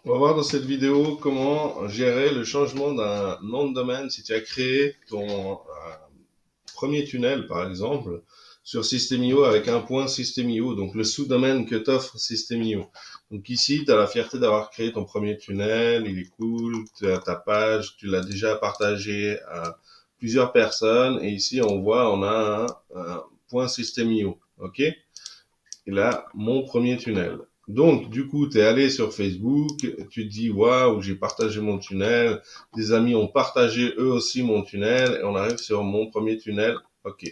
On va voir dans cette vidéo comment gérer le changement d'un nom de domaine si tu as créé ton premier tunnel, par exemple, sur System.io avec un point System.io, donc le sous-domaine que t'offre System.io. Donc ici, tu as la fierté d'avoir créé ton premier tunnel, il est cool, tu as ta page, tu l'as déjà partagé à plusieurs personnes, et ici, on voit, on a un point System.io, ok? Et là, mon premier tunnel. Donc, du coup, tu es allé sur Facebook, tu te dis, waouh, j'ai partagé mon tunnel, des amis ont partagé eux aussi mon tunnel, et on arrive sur mon premier tunnel. Ok.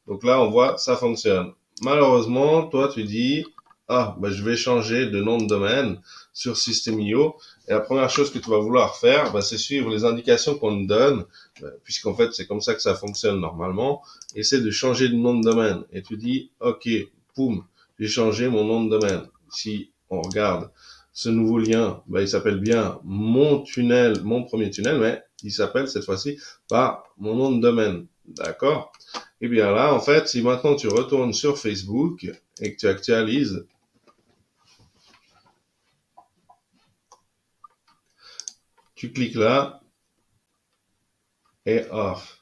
Donc là, on voit, ça fonctionne. Malheureusement, toi, tu dis, ah, ben, je vais changer de nom de domaine sur System.io. Et la première chose que tu vas vouloir faire, ben, c'est suivre les indications qu'on te donne, puisqu'en fait, c'est comme ça que ça fonctionne normalement. Et c'est de changer de nom de domaine. Et tu dis, ok, poum, j'ai changé mon nom de domaine. Si on regarde ce nouveau lien, ben, il s'appelle bien mon tunnel, mon premier tunnel, mais il s'appelle cette fois-ci par mon nom de domaine. D'accord? Et bien là, en fait, si maintenant tu retournes sur Facebook et que tu actualises, tu cliques là et off.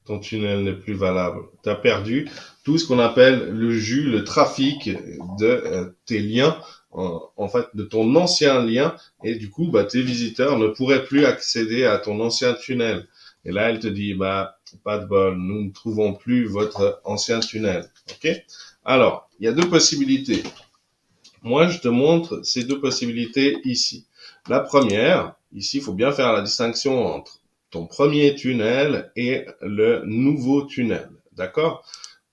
Ton tunnel n'est plus valable. Tu as perdu tout ce qu'on appelle le jus, le trafic de tes liens, en fait, de ton ancien lien. Et du coup, bah, tes visiteurs ne pourraient plus accéder à ton ancien tunnel. Et là, elle te dit, bah, pas de bol, nous ne trouvons plus votre ancien tunnel. OK? Alors, il y a deux possibilités. Moi, je te montre ces deux possibilités ici. La première, ici, il faut bien faire la distinction entre ton premier tunnel et le nouveau tunnel. D'accord?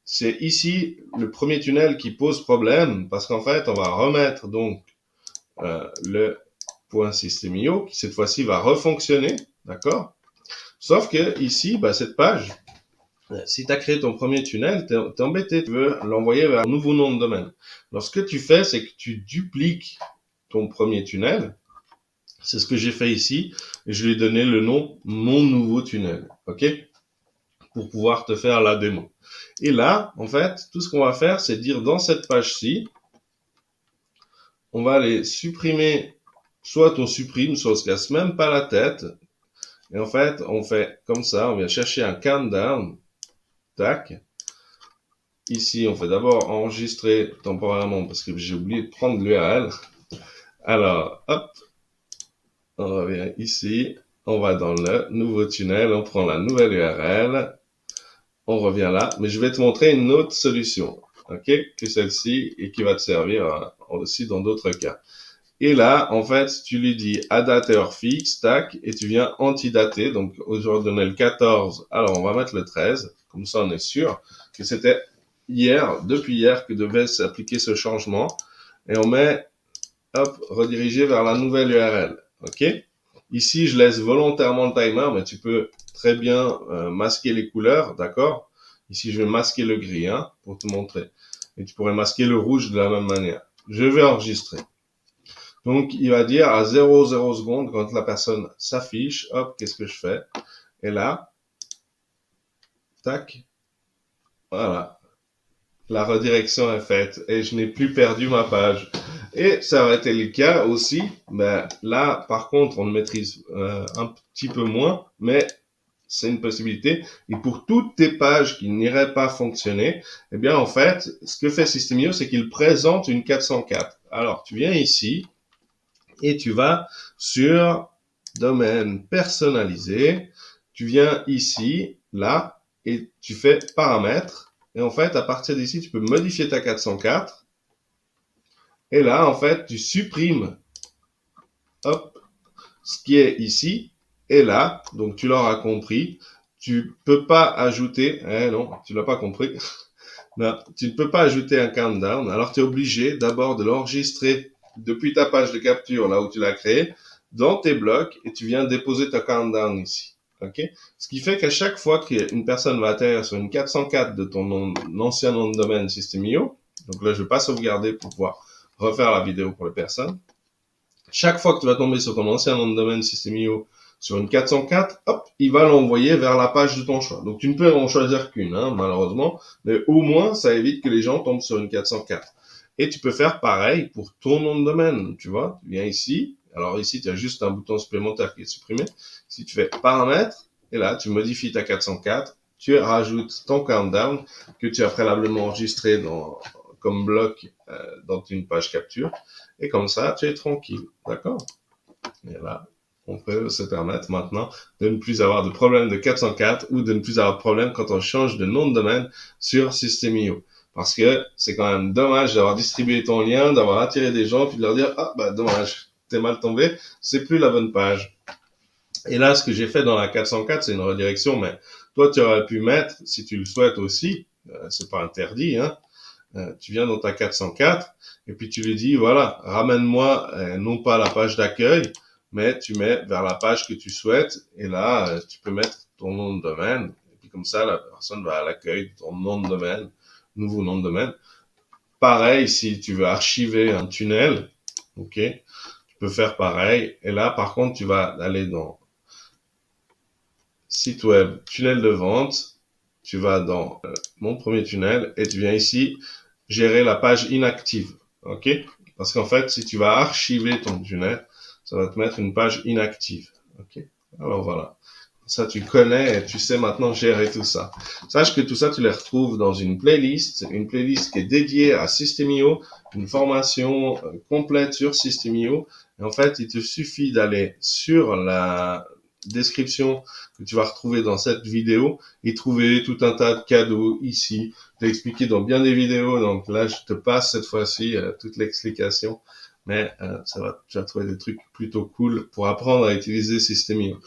C'est ici le premier tunnel qui pose problème parce qu'en fait, on va remettre donc le point System.io qui cette fois-ci va refonctionner. D'accord? Sauf que ici, bah, cette page, si tu as créé ton premier tunnel, tu es embêté, tu veux l'envoyer vers un nouveau nom de domaine. Alors, ce que tu fais, c'est que tu dupliques ton premier tunnel. C'est ce que j'ai fait ici. Et je lui ai donné le nom mon nouveau tunnel. OK? Pour pouvoir te faire la démo. Et là, en fait, tout ce qu'on va faire, c'est dire dans cette page-ci, on va aller supprimer, soit on supprime, soit on se casse même pas la tête. Et en fait, on fait comme ça, on vient chercher un countdown. Tac. Ici, on fait d'abord enregistrer temporairement parce que j'ai oublié de prendre l'URL. Alors, hop, on revient ici, on va dans le nouveau tunnel, on prend la nouvelle URL, on revient là, mais je vais te montrer une autre solution, ok, que celle-ci et qui va te servir aussi dans d'autres cas. Et là, en fait, tu lui dis à date et heure fixe, tac, et tu viens antidater. Donc, aujourd'hui, on est le 14. Alors, on va mettre le 13. Comme ça, on est sûr que c'était hier, depuis hier, que devait s'appliquer ce changement. Et on met, hop, rediriger vers la nouvelle URL. OK? Ici, je laisse volontairement le timer, mais tu peux très bien masquer les couleurs, d'accord? Ici, je vais masquer le gris, hein, pour te montrer. Et tu pourrais masquer le rouge de la même manière. Je vais enregistrer. Donc, il va dire à 0,0 secondes, quand la personne s'affiche, hop, qu'est-ce que je fais? Et là, tac, voilà. La redirection est faite et je n'ai plus perdu ma page. Et ça aurait été le cas aussi, ben là, par contre, on le maîtrise un petit peu moins, mais c'est une possibilité. Et pour toutes tes pages qui n'iraient pas fonctionner, eh bien, en fait, ce que fait System.io, c'est qu'il présente une 404. Alors, tu viens ici, et tu vas sur domaine personnalisé, tu viens ici, là, et tu fais paramètres, et en fait, à partir d'ici, tu peux modifier ta 404, et là, en fait, tu supprimes, hop, ce qui est ici, et là, donc tu l'auras compris, tu peux pas ajouter, non, tu l'as pas compris, non, tu ne peux pas ajouter un countdown, alors tu es obligé d'abord de l'enregistrer depuis ta page de capture, là où tu l'as créé, dans tes blocs, et tu viens déposer ta countdown ici. Ok? Ce qui fait qu'à chaque fois qu'une personne va atterrir sur une 404 de ton ancien nom de domaine System.io, donc là je ne vais pas sauvegarder pour pouvoir refaire la vidéo pour les personnes, chaque fois que tu vas tomber sur ton ancien nom de domaine System.io sur une 404, hop, il va l'envoyer vers la page de ton choix. Donc tu ne peux en choisir qu'une, hein, malheureusement, mais au moins ça évite que les gens tombent sur une 404. Et tu peux faire pareil pour ton nom de domaine, tu vois. Tu viens ici, Alors ici, tu as juste un bouton supplémentaire qui est supprimé. Si tu fais paramètres, et là, tu modifies ta 404, tu rajoutes ton countdown que tu as préalablement enregistré comme bloc dans une page capture. Et comme ça, tu es tranquille. D'accord? Et là, on peut se permettre maintenant de ne plus avoir de problème de 404 ou de ne plus avoir de problème quand on change de nom de domaine sur System.io. Parce que c'est quand même dommage d'avoir distribué ton lien, d'avoir attiré des gens, puis de leur dire « Ah, bah dommage, t'es mal tombé, c'est plus la bonne page. » Et là, ce que j'ai fait dans la 404, c'est une redirection, mais toi, tu aurais pu mettre, si tu le souhaites aussi, c'est pas interdit, hein, tu viens dans ta 404, et puis tu lui dis, voilà, ramène-moi non pas la page d'accueil, mais tu mets vers la page que tu souhaites, et là, tu peux mettre ton nom de domaine, et puis comme ça, la personne va à l'accueil de ton nom de domaine, nouveau nom de domaine. Pareil, si tu veux archiver un tunnel, ok, tu peux faire pareil, et là, par contre, tu vas aller dans site web, tunnel de vente, tu vas dans mon premier tunnel, et tu viens ici, gérer la page inactive, ok? Parce qu'en fait, si tu vas archiver ton tunnel, ça va te mettre une page inactive, ok? Alors voilà, ça tu connais et tu sais maintenant gérer tout ça. Sache que tout ça, tu les retrouves dans une playlist qui est dédiée à System.io, une formation complète sur System.io. Et en fait, il te suffit d'aller sur la description que tu vas retrouver dans cette vidéo et trouver tout un tas de cadeaux ici. Je l'ai expliqué dans bien des vidéos, donc là je te passe cette fois-ci toute l'explication, mais tu vas trouver des trucs plutôt cool pour apprendre à utiliser System.io.